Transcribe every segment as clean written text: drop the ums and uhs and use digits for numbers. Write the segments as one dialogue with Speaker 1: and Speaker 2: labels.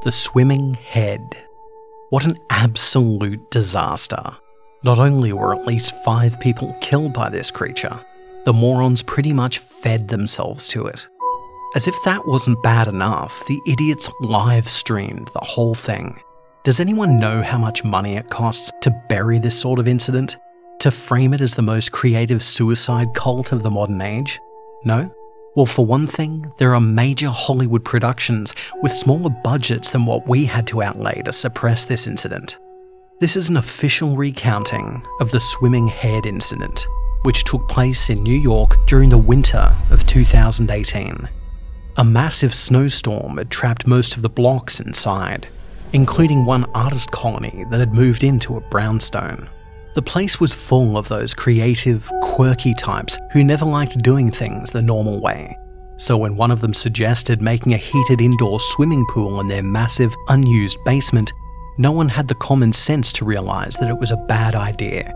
Speaker 1: The swimming head. What an absolute disaster. Not only were at least 5 people killed by this creature, the morons pretty much fed themselves to it. As if that wasn't bad enough, the idiots live streamed the whole thing. Does anyone know how much money it costs to bury this sort of incident? To frame it as the most creative suicide cult of the modern age? No? Well, for one thing, there are major Hollywood productions with smaller budgets than what we had to outlay to suppress this incident. This is an official recounting of the swimming head incident, which took place in New York during the winter of 2018. A massive snowstorm had trapped most of the blocks inside, including one artist colony that had moved into a brownstone. The place was full of those creative, quirky types who never liked doing things the normal way. So when one of them suggested making a heated indoor swimming pool in their massive, unused basement, no one had the common sense to realize that it was a bad idea.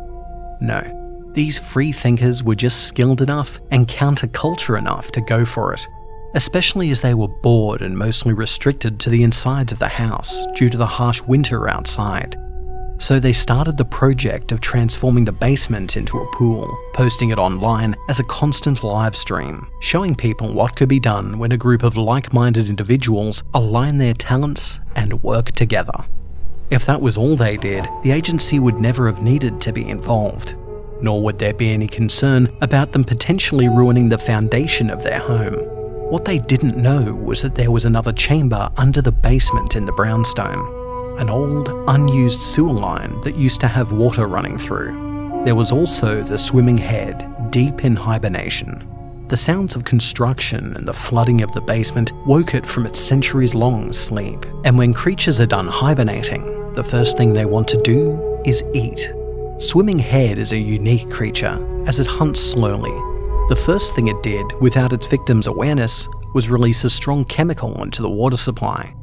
Speaker 1: No, these free thinkers were just skilled enough and counterculture enough to go for it, especially as they were bored and mostly restricted to the insides of the house due to the harsh winter outside. So they started the project of transforming the basement into a pool, posting it online as a constant live stream, showing people what could be done when a group of like-minded individuals align their talents and work together. If that was all they did, the agency would never have needed to be involved, nor would there be any concern about them potentially ruining the foundation of their home. What they didn't know was that there was another chamber under the basement in the brownstone. An old, unused sewer line that used to have water running through. There was also the swimming head, deep in hibernation. The sounds of construction and the flooding of the basement woke it from its centuries-long sleep. And when creatures are done hibernating, the first thing they want to do is eat. Swimming head is a unique creature, as it hunts slowly. The first thing it did, without its victim's awareness, was release a strong chemical into the water supply.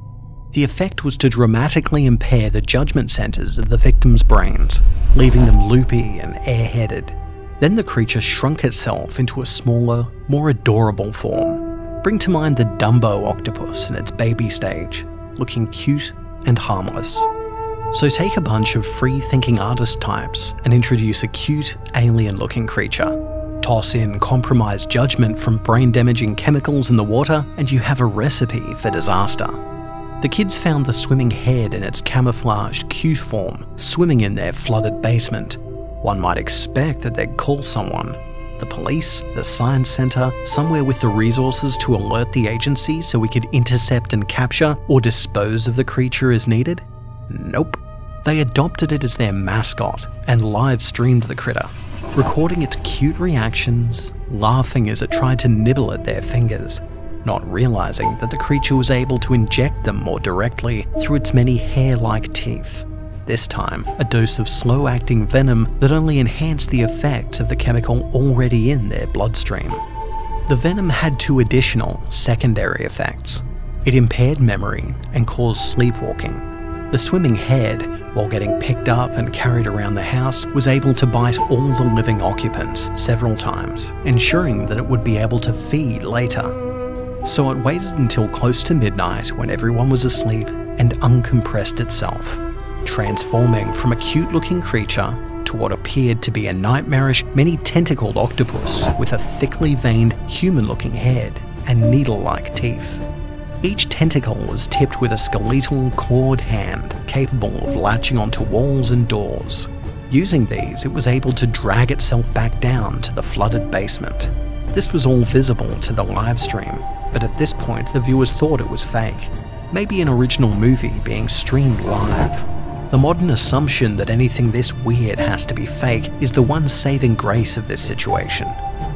Speaker 1: The effect was to dramatically impair the judgment centers of the victims' brains, leaving them loopy and airheaded. Then the creature shrunk itself into a smaller, more adorable form. Bring to mind the Dumbo octopus in its baby stage, looking cute and harmless. So take a bunch of free-thinking artist types and introduce a cute, alien-looking creature. Toss in compromised judgment from brain-damaging chemicals in the water, and you have a recipe for disaster. The kids found the swimming head in its camouflaged, cute form, swimming in their flooded basement. One might expect that they'd call someone. The police, the science center, somewhere with the resources to alert the agency so we could intercept and capture or dispose of the creature as needed? Nope. They adopted it as their mascot and live-streamed the critter, recording its cute reactions, laughing as it tried to nibble at their fingers, not realizing that the creature was able to inject them more directly through its many hair-like teeth. This time, a dose of slow-acting venom that only enhanced the effects of the chemical already in their bloodstream. The venom had 2 additional, secondary effects. It impaired memory and caused sleepwalking. The swimming head, while getting picked up and carried around the house, was able to bite all the living occupants several times, ensuring that it would be able to feed later. So it waited until close to midnight when everyone was asleep and uncompressed itself, transforming from a cute-looking creature to what appeared to be a nightmarish, many-tentacled octopus with a thickly veined, human-looking head and needle-like teeth. Each tentacle was tipped with a skeletal, clawed hand capable of latching onto walls and doors. Using these, it was able to drag itself back down to the flooded basement. This was all visible to the live stream, but at this point the viewers thought it was fake. Maybe an original movie being streamed live. The modern assumption that anything this weird has to be fake is the one saving grace of this situation.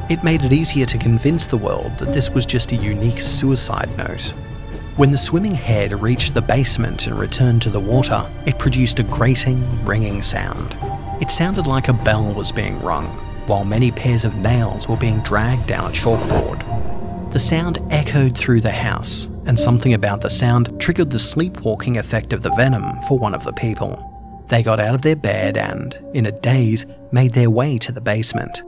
Speaker 1: It made it easier to convince the world that this was just a unique suicide note. When the swimming head reached the basement and returned to the water, it produced a grating, ringing sound. It sounded like a bell was being rung, while many pairs of nails were being dragged down a chalkboard. The sound echoed through the house, and something about the sound triggered the sleepwalking effect of the venom for one of the people. They got out of their bed and, in a daze, made their way to the basement.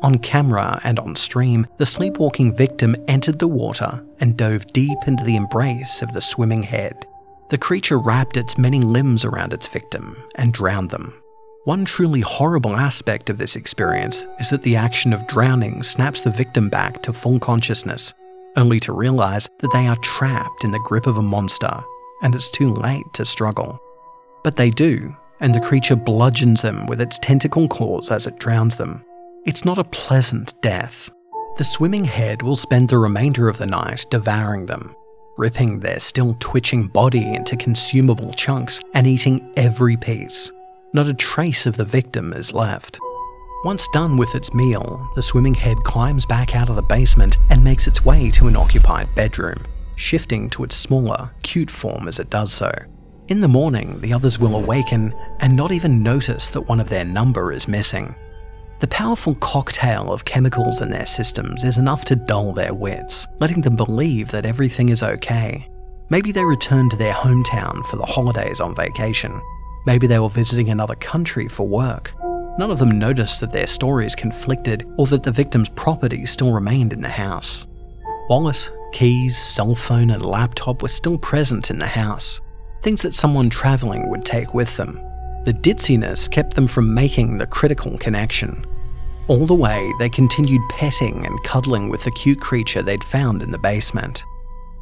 Speaker 1: On camera and on stream, the sleepwalking victim entered the water and dove deep into the embrace of the swimming head. The creature wrapped its many limbs around its victim and drowned them. One truly horrible aspect of this experience is that the action of drowning snaps the victim back to full consciousness, only to realize that they are trapped in the grip of a monster and it's too late to struggle. But they do, and the creature bludgeons them with its tentacle claws as it drowns them. It's not a pleasant death. The swimming head will spend the remainder of the night devouring them, ripping their still twitching body into consumable chunks and eating every piece. Not a trace of the victim is left. Once done with its meal, the swimming head climbs back out of the basement and makes its way to an occupied bedroom, shifting to its smaller, cute form as it does so. In the morning, the others will awaken and not even notice that one of their number is missing. The powerful cocktail of chemicals in their systems is enough to dull their wits, letting them believe that everything is okay. Maybe they returned to their hometown for the holidays on vacation. Maybe they were visiting another country for work. None of them noticed that their stories conflicted or that the victim's property still remained in the house. Wallet, keys, cell phone and laptop were still present in the house, things that someone traveling would take with them. The ditziness kept them from making the critical connection. All the way, they continued petting and cuddling with the cute creature they'd found in the basement.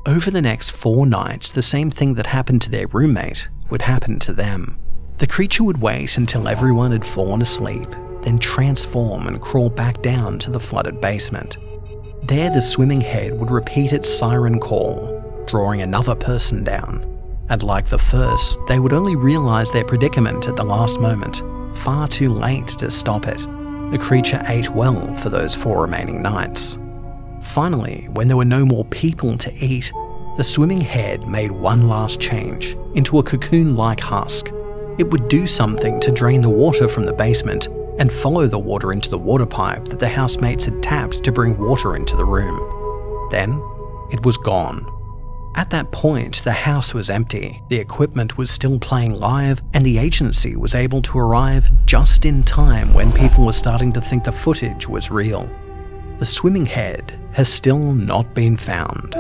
Speaker 1: Over the next 4 nights, the same thing that happened to their roommate would happen to them. The creature would wait until everyone had fallen asleep, then transform and crawl back down to the flooded basement. There, the swimming head would repeat its siren call, drawing another person down. And like the first, they would only realize their predicament at the last moment, far too late to stop it. The creature ate well for those 4 remaining nights. Finally, when there were no more people to eat, the swimming head made one last change into a cocoon-like husk. It would do something to drain the water from the basement and follow the water into the water pipe that the housemates had tapped to bring water into the room. Then, it was gone. At that point, the house was empty, the equipment was still playing live, and the agency was able to arrive just in time when people were starting to think the footage was real. The swimming head has still not been found.